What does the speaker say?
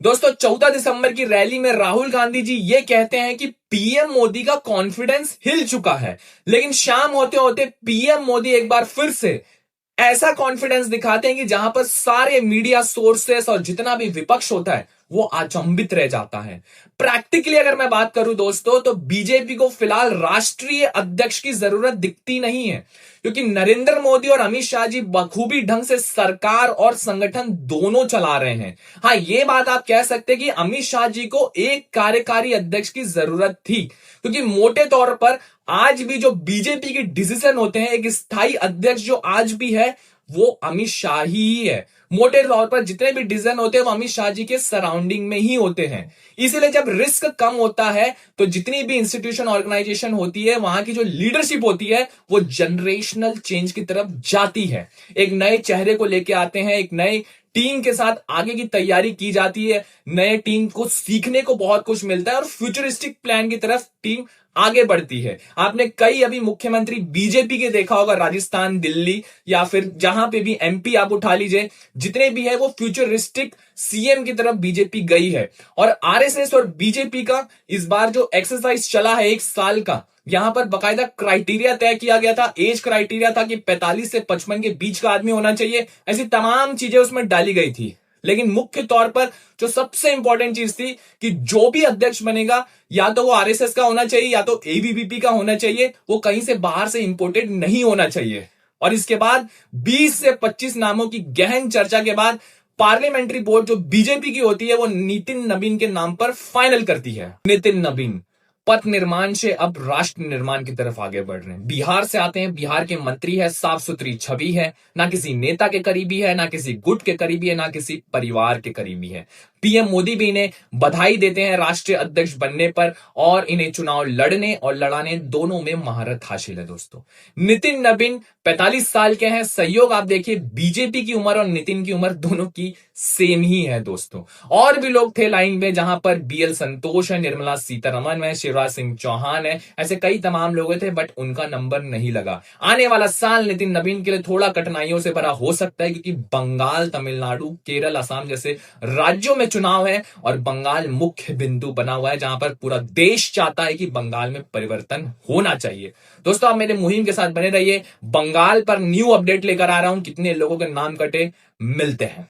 दोस्तों 14 दिसंबर की रैली में राहुल गांधी जी ये कहते हैं कि पीएम मोदी का कॉन्फिडेंस हिल चुका है। लेकिन शाम होते होते पीएम मोदी एक बार फिर से ऐसा कॉन्फिडेंस दिखाते हैं कि जहां पर सारे मीडिया सोर्सेस और जितना भी विपक्ष होता है वो अचंभित रह जाता है। प्रैक्टिकली अगर मैं बात करूं दोस्तों, तो बीजेपी को फिलहाल राष्ट्रीय अध्यक्ष की जरूरत दिखती नहीं है, क्योंकि नरेंद्र मोदी और अमित शाह जी बखूबी ढंग से सरकार और संगठन दोनों चला रहे हैं। हाँ, ये बात आप कह सकते हैं कि अमित शाह जी को एक कार्यकारी अध्यक्ष की जरूरत थी, क्योंकि मोटे तौर पर आज भी जो बीजेपी के डिसीजन होते हैं, एक स्थायी अध्यक्ष जो आज भी है वो अमित शाह ही है। मोटे तौर पर जितने भी डिसीजन होते हैं वो अमित शाह जी के सराउंडिंग में ही होते हैं। इसीलिए जब रिस्क कम होता है तो जितनी भी इंस्टीट्यूशन ऑर्गेनाइजेशन होती है वहां की जो लीडरशिप होती है वो जनरेशनल चेंज की तरफ जाती है। एक नए चेहरे को लेके आते हैं, एक नए टीम के साथ आगे की तैयारी की जाती है, नए टीम को सीखने को बहुत कुछ मिलता है और फ्यूचरिस्टिक प्लान की तरफ टीम आगे बढ़ती है। आपने कई अभी मुख्यमंत्री बीजेपी के देखा होगा, राजस्थान, दिल्ली या फिर जहां पे भी एमपी आप उठा लीजिए, जितने भी है वो फ्यूचरिस्टिक सीएम की तरफ बीजेपी गई है। और आरएसएस और बीजेपी का इस बार जो एक्सरसाइज चला है 1 साल का, यहां पर बकायदा क्राइटेरिया तय किया गया था। एज क्राइटेरिया था कि 45 से 55 के बीच का आदमी होना चाहिए। ऐसी तमाम चीजें उसमें डाली गई थी। लेकिन मुख्य तौर पर जो सबसे इंपॉर्टेंट चीज थी कि जो भी अध्यक्ष बनेगा या तो वो आरएसएस का होना चाहिए या तो एबीवीपी का होना चाहिए, वो कहीं से बाहर से इंपोर्टेड नहीं होना चाहिए। और इसके बाद 20 से 25 नामों की गहन चर्चा के बाद पार्लियामेंट्री बोर्ड जो बीजेपी की होती है वो नितिन नवीन के नाम पर फाइनल करती है। नितिन नवीन पथ निर्माण से अब राष्ट्र निर्माण की तरफ आगे बढ़ रहे हैं। बिहार से आते हैं, बिहार के मंत्री है, साफ सुथरी छवि है, ना किसी नेता के करीबी है, ना किसी गुट के करीबी है, ना किसी परिवार के करीबी है। पीएम मोदी भी इन्हें बधाई देते हैं राष्ट्रीय अध्यक्ष बनने पर और इन्हें चुनाव लड़ने और लड़ाने दोनों में महारत हासिल है। दोस्तों नितिन नवीन 45 साल के हैं। सहयोग आप देखिए, बीजेपी की उम्र और नितिन की उम्र दोनों की सेम ही है। दोस्तों और भी लोग थे लाइन में, जहां पर बीएल संतोष है, निर्मला सीतारमण है, शिवराज सिंह चौहान है, ऐसे कई तमाम लोग थे, बट उनका नंबर नहीं लगा। आने वाला साल नितिन नवीन के लिए थोड़ा कठिनाइयों से भरा हो सकता है, क्योंकि बंगाल, तमिलनाडु, केरल, असम जैसे राज्यों में चुनाव है और बंगाल मुख्य बिंदु बना हुआ है, जहां पर पूरा देश चाहता है कि बंगाल में परिवर्तन होना चाहिए। दोस्तों आप मेरे मुहिम के साथ बने रहिए। बंगाल पर न्यू अपडेट लेकर आ रहा हूं, कितने लोगों के नाम कटे, मिलते हैं।